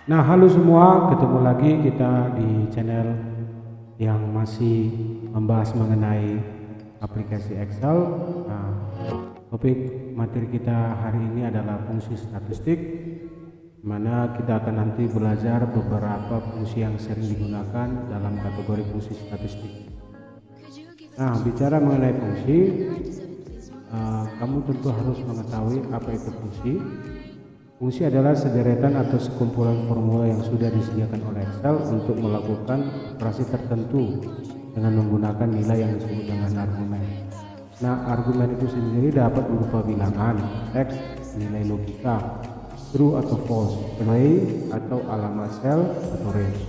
Nah, halo semua, ketemu lagi kita di channel yang masih membahas mengenai aplikasi Excel. Nah, topik materi kita hari ini adalah fungsi statistik, di mana kita akan nanti belajar beberapa fungsi yang sering digunakan dalam kategori fungsi statistik. Nah, bicara mengenai fungsi, kamu tentu harus mengetahui apa itu fungsi. Fungsi adalah sederetan atau sekumpulan formula yang sudah disediakan oleh Excel untuk melakukan operasi tertentu dengan menggunakan nilai yang disebut dengan argumen. Nah, argumen itu sendiri dapat berupa bilangan, teks, nilai logika, true atau false, array atau alamat sel atau range.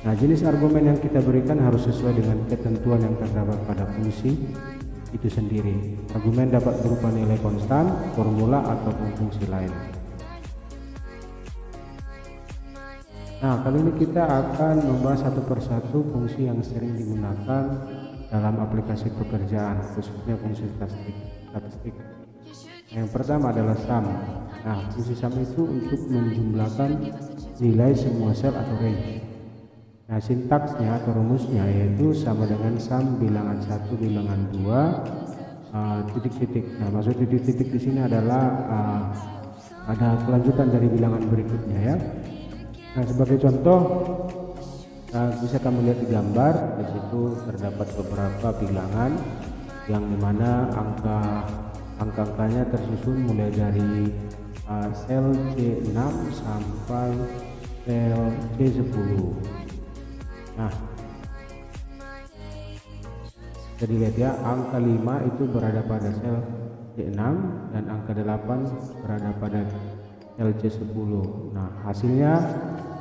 Nah, jenis argumen yang kita berikan harus sesuai dengan ketentuan yang terdapat pada fungsi itu sendiri. Argumen dapat berupa nilai konstan, formula ataupun fungsi lain. Nah, kali ini kita akan membahas satu persatu fungsi yang sering digunakan dalam aplikasi pekerjaan, khususnya fungsi statistik. Yang pertama adalah sum. Nah, fungsi sum itu untuk menjumlahkan nilai semua sel atau range. Nah, sintaksnya atau rumusnya yaitu sama dengan sum bilangan 1 bilangan 2 titik-titik. Nah, maksud titik-titik di sini adalah ada kelanjutan dari bilangan berikutnya ya. Nah, sebagai contoh, bisa kamu lihat di gambar. Di situ terdapat beberapa bilangan yang dimana angka-angkanya tersusun mulai dari sel C6 sampai sel C10. Nah, bisa dilihat ya, angka 5 itu berada pada sel C6 dan angka 8 berada pada sel C10. Nah, hasilnya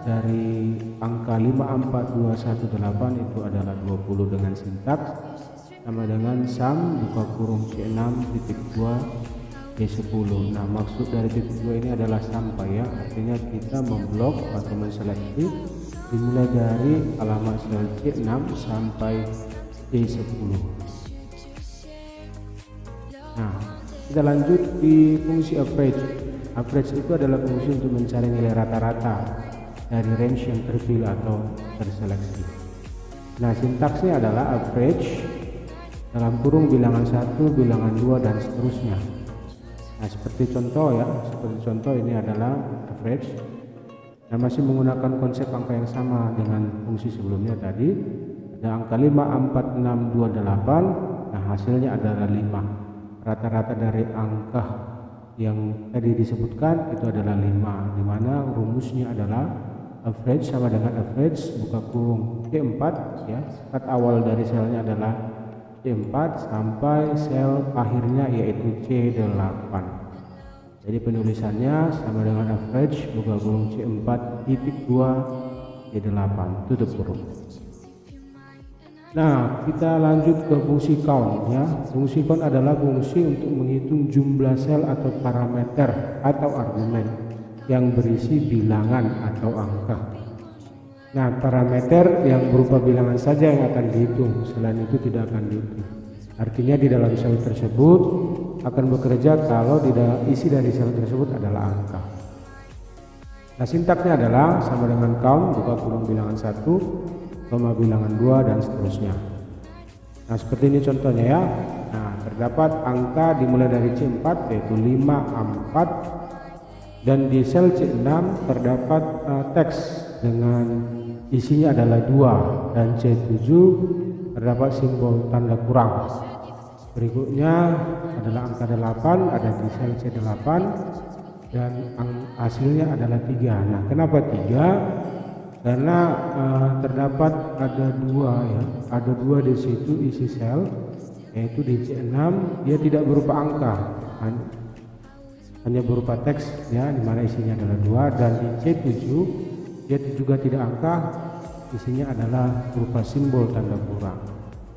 dari angka 54218 itu adalah 20 dengan sintaks sama dengan sum buka kurung C6 titik 2 C10. Nah, maksud dari titik 2 ini adalah sampai ya, artinya kita memblok atau menseleksi dimulai dari alamat sel C6 sampai C10. Nah, kita lanjut di fungsi average. Average itu adalah fungsi untuk mencari nilai rata-rata dari range yang terpilih atau terseleksi. Nah, sintaksnya adalah average dalam kurung bilangan 1, bilangan 2 dan seterusnya. Nah, seperti contoh ya, ini adalah average. Nah, masih menggunakan konsep angka yang sama dengan fungsi sebelumnya tadi. Ada angka 5, 4, 6, 2, 8. Nah, hasilnya adalah 5. Rata-rata dari angka yang tadi disebutkan itu adalah 5, di mana rumusnya adalah average sama dengan average buka kurung C4 ya, start awal dari selnya adalah C4 sampai sel akhirnya yaitu C8. Jadi penulisannya sama dengan average buka kurung C4 titik 2 C8 tutup kurung. Nah, kita lanjut ke fungsi count ya. Fungsi count adalah fungsi untuk menghitung jumlah sel atau parameter atau argumen yang berisi bilangan atau angka. Nah, parameter yang berupa bilangan saja yang akan dihitung, selain itu tidak akan dihitung. Artinya di dalam sel tersebut akan bekerja kalau isi dari sel tersebut adalah angka. Nah, sintaksnya adalah sama dengan count buka kurung bilangan 1, bilangan 2 dan seterusnya. Nah, seperti ini contohnya ya. Nah, terdapat angka dimulai dari C4 yaitu 5, 4 dan di sel C6 terdapat teks dengan isinya adalah 2 dan C7 terdapat simbol tanda kurang. Berikutnya adalah angka 8 ada di sel C8 dan hasilnya adalah 3. Nah, kenapa 3? Karena terdapat ada 2 ya, ada 2 di situ isi sel, yaitu di C6 dia tidak berupa angka, hanya berupa teks ya, dimana isinya adalah 2, dan di C7 dia juga tidak angka, isinya adalah berupa simbol tanda kurang.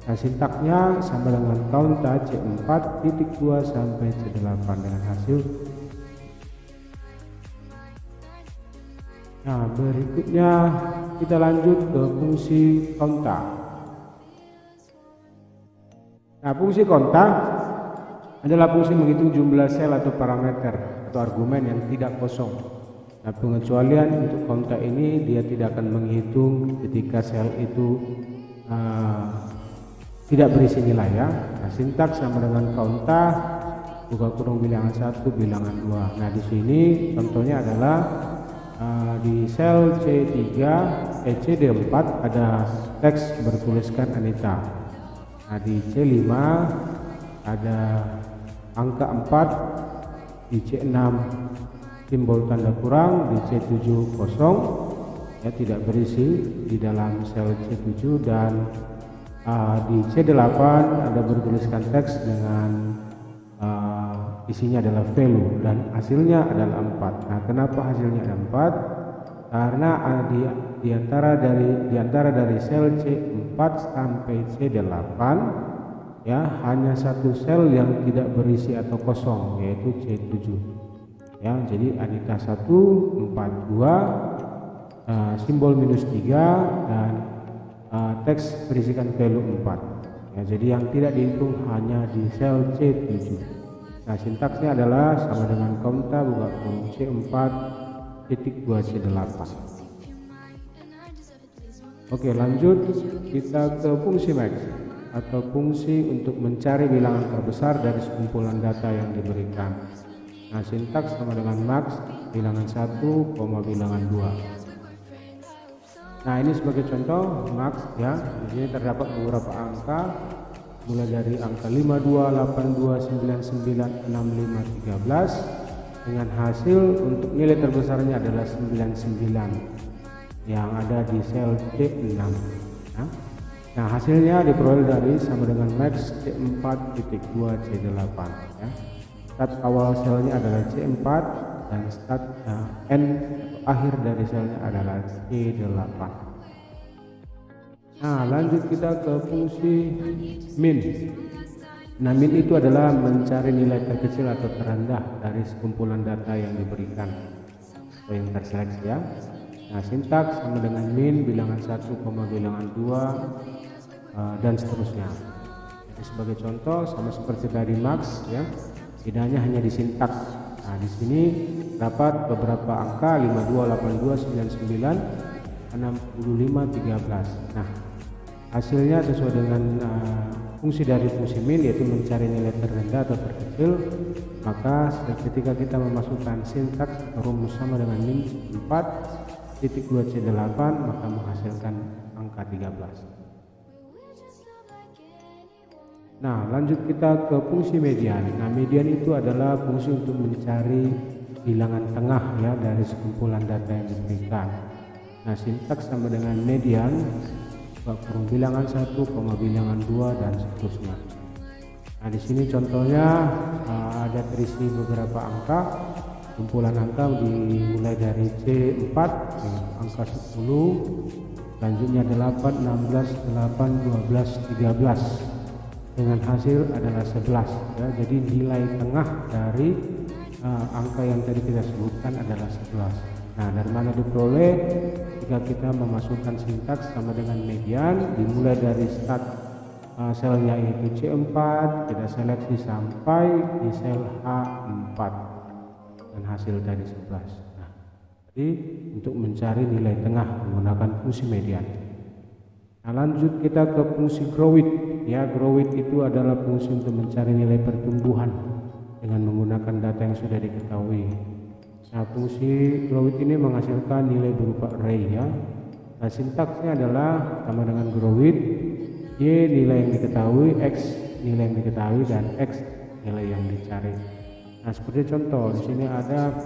Nah, sintaknya sama dengan count C4 titik 2 sampai C8 dengan hasil. Nah, berikutnya kita lanjut ke fungsi konta. Nah, fungsi konta adalah fungsi menghitung jumlah sel atau parameter atau argumen yang tidak kosong Nah, pengecualian untuk konta ini dia tidak akan menghitung ketika sel itu tidak berisi nilai ya. Nah, sintaks sama dengan konta buka kurung bilangan 1 bilangan 2. Nah, di sini contohnya adalah di sel C3 CD4 ada teks bertuliskan Anita. Nah, di C5 ada angka 4, di C6 simbol tanda kurang, di C7 kosong ya, tidak berisi di dalam sel C7, dan di C8 ada bertuliskan teks dengan isinya adalah value dan hasilnya adalah 4. Nah, kenapa hasilnya ada 4? Karena di antara dari sel C4 sampai C8 ya, hanya satu sel yang tidak berisi atau kosong, yaitu C7 ya. Jadi Anita 1 4 2 simbol -3 dan teks berisikan value 4 ya. Jadi yang tidak dihitung hanya di sel C7. Nah, sintaksnya adalah sama dengan konta buka kurung C4 titik 2 C8. Oke, lanjut kita ke fungsi max atau fungsi untuk mencari bilangan terbesar dari sekumpulan data yang diberikan. Nah, sintaks sama dengan max bilangan 1, bilangan 2. Nah, ini sebagai contoh max ya. Di sini terdapat beberapa angka mulai dari angka 52, 82, 99, 65, 13 dengan hasil untuk nilai terbesarnya adalah 99 yang ada di sel C6 ya. Nah, hasilnya diperoleh dari sama dengan max C4 titik 2 C8 ya. Start awal selnya adalah C4 dan start N atau akhir dari selnya adalah C8. Nah, lanjut kita ke fungsi min. Nah, min itu adalah mencari nilai terkecil atau terendah dari sekumpulan data yang diberikan atau yang terseleksi ya. Nah, sintaks sama dengan min bilangan 1, bilangan 2 dan seterusnya. Jadi sebagai contoh sama seperti tadi max ya, bedanya hanya di sintaks. Nah, di sini dapat beberapa angka 52, 82, 99, 65, 13. Nah, hasilnya sesuai dengan fungsi dari fungsi min, yaitu mencari nilai terendah atau terkecil. Maka ketika kita memasukkan sintaks rumus sama dengan min 4 titik 2 C8 maka menghasilkan angka 13. Nah, lanjut kita ke fungsi median. Nah, median itu adalah fungsi untuk mencari bilangan tengah ya dari sekumpulan data yang diberikan. Nah, sintaks sama dengan median kurung bilangan 1, bilangan 2 dan seterusnya. Nah, di sini contohnya ada terisi beberapa angka, kumpulan angka dimulai dari C4 angka 10, selanjutnya 8, 16, 8, 12, 13 dengan hasil adalah 11 ya. Jadi nilai tengah dari angka yang tadi kita sebutkan adalah 11. Nah, dari mana diperoleh? Jika kita memasukkan sintaks sama dengan median, dimulai dari start selnya yaitu C4, kita seleksi sampai di sel H4 dan hasil tadi 11. Nah, jadi untuk mencari nilai tengah menggunakan fungsi median. Nah, lanjut kita ke fungsi grow with ya. Grow with itu adalah fungsi untuk mencari nilai pertumbuhan dengan menggunakan data yang sudah diketahui. Nah, fungsi grow with ini menghasilkan nilai berupa array ya. Nah, sintaksnya adalah sama dengan grow with, Y nilai yang diketahui, X nilai yang diketahui, dan X nilai yang dicari. Nah, seperti contoh di sini ada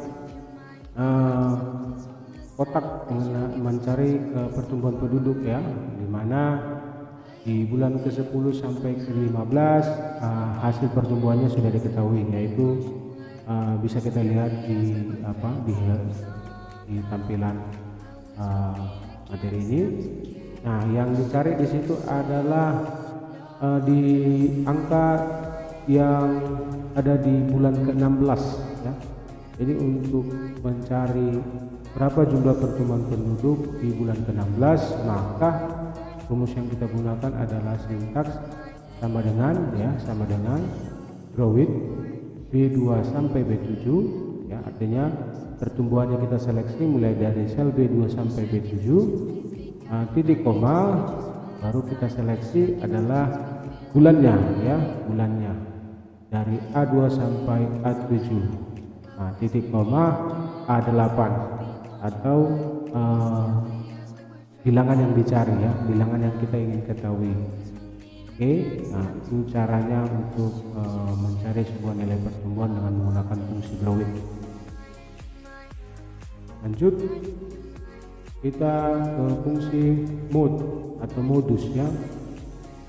kotak mencari pertumbuhan penduduk ya, di mana di bulan ke-10 sampai ke-15 hasil pertumbuhannya sudah diketahui, yaitu bisa kita lihat di tampilan materi ini. Nah, yang dicari di situ adalah di angka yang ada di bulan ke-16 ya. Jadi untuk mencari berapa jumlah pertumbuhan penduduk di bulan ke-16, maka rumus yang kita gunakan adalah sintaks sama dengan grow with B2 sampai B7 ya, artinya pertumbuhannya kita seleksi mulai dari sel B2 sampai B7, titik koma, baru kita seleksi adalah bulannya ya, bulannya dari A2 sampai A7. Titik koma A8 atau bilangan yang dicari ya, bilangan yang kita ingin ketahui. Oke, itu caranya untuk mencari sebuah nilai pertumbuhan dengan menggunakan fungsi drawing. Lanjut, kita ke fungsi mode atau modus ya,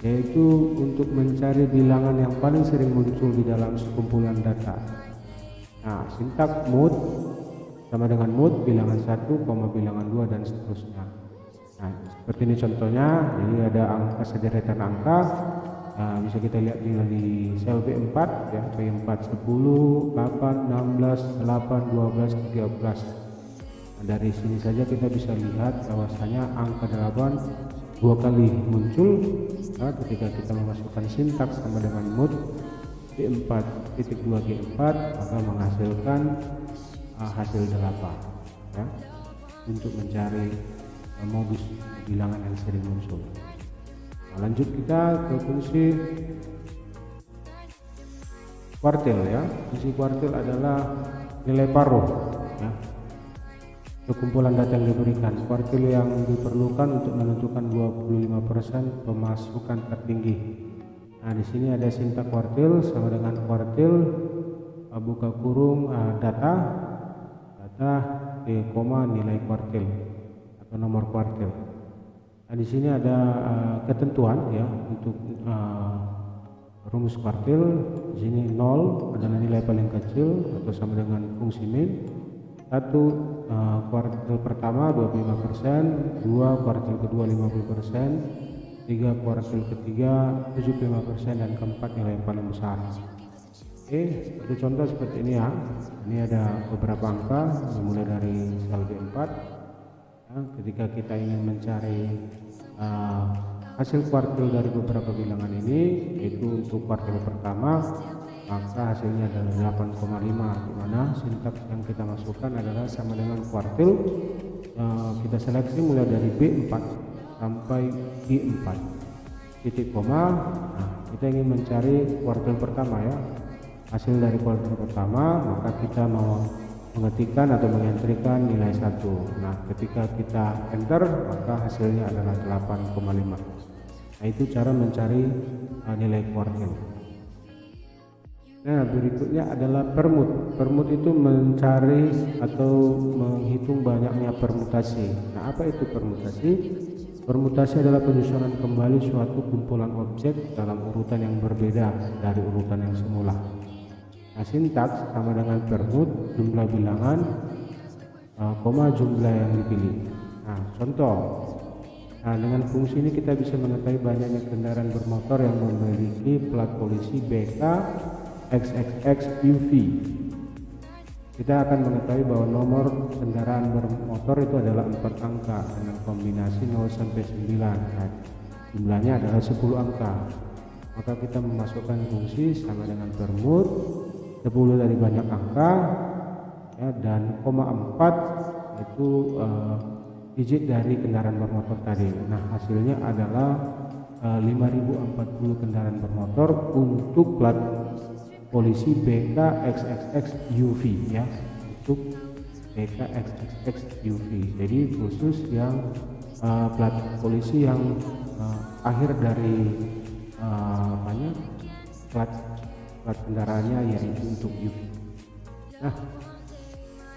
yaitu untuk mencari bilangan yang paling sering muncul di dalam sekumpulan data. Sintak mode sama dengan mode bilangan 1, bilangan 2 dan seterusnya. Seperti ini contohnya, jadi ada angka sederetan angka, bisa kita lihat di sel B4 ya, B4 10, 8, 16, 8, 12, 13. Dari sini saja kita bisa lihat bahwasanya angka 8 dua kali muncul ketika kita memasukkan sintaks sama dengan mode B4 titik 2 G4, maka menghasilkan hasil 8 ya, untuk mencari modus bilangan yang sering muncul. Lanjut kita ke fungsi kuartil ya. Fungsi kuartil adalah nilai paruh ya, kumpulan data yang diberikan. Kuartil yang diperlukan untuk menentukan 25% pemasukan tertinggi. Di sini ada sintak kuartil sama dengan kuartil buka kurung data koma nilai kuartil atau nomor kuartil. Di sini ada ketentuan ya untuk rumus kuartil. Di sini 0 adalah nilai paling kecil atau sama dengan fungsi min. 1 kuartil pertama 25%, 2 kuartil kedua 50%, 3 kuartil ketiga 75%, dan keempat nilai yang paling besar. Oke, seperti contoh seperti ini ya. Ini ada beberapa angka dimulai dari sel B4. Ketika kita ingin mencari hasil kuartil dari beberapa bilangan ini, yaitu untuk kuartil pertama, maka hasilnya adalah 8,5, di mana sintaks yang kita masukkan adalah sama dengan kuartil. Kita seleksi mulai dari B4 sampai G4, titik koma. Kita ingin mencari kuartil pertama ya, hasil dari kuartil pertama, maka kita mau mengetikkan atau mengentrikan nilai 1. Ketika kita enter, maka hasilnya adalah 8,5. Itu cara mencari nilai kuartil. Berikutnya adalah permut. Permut itu mencari atau menghitung banyaknya permutasi. Apa itu permutasi? Permutasi adalah penyusunan kembali suatu kumpulan objek dalam urutan yang berbeda dari urutan yang semula. Sintaks sama dengan permut, jumlah bilangan, jumlah yang dipilih. Contoh. Dengan fungsi ini kita bisa mengetahui banyaknya kendaraan bermotor yang memiliki plat polisi BK XXX UV. Kita akan mengetahui bahwa nomor kendaraan bermotor itu adalah 4 angka dengan kombinasi 0 sampai 9. Jumlahnya adalah 10 angka. Maka kita memasukkan fungsi sama dengan permut 10 dari banyak angka ya, dan 4 itu digit dari kendaraan bermotor tadi. Hasilnya adalah 5040 kendaraan bermotor untuk plat polisi BK XXX UV ya, untuk BK XXX UV. Jadi khusus yang plat polisi yang akhir dari plat kendaraannya yaitu untuk UV.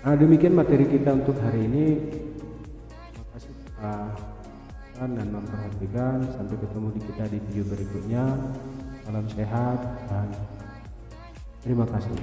Demikian materi kita untuk hari ini. Dan memperhatikan. Sampai ketemu kita di video berikutnya. Salam sehat dan terima kasih.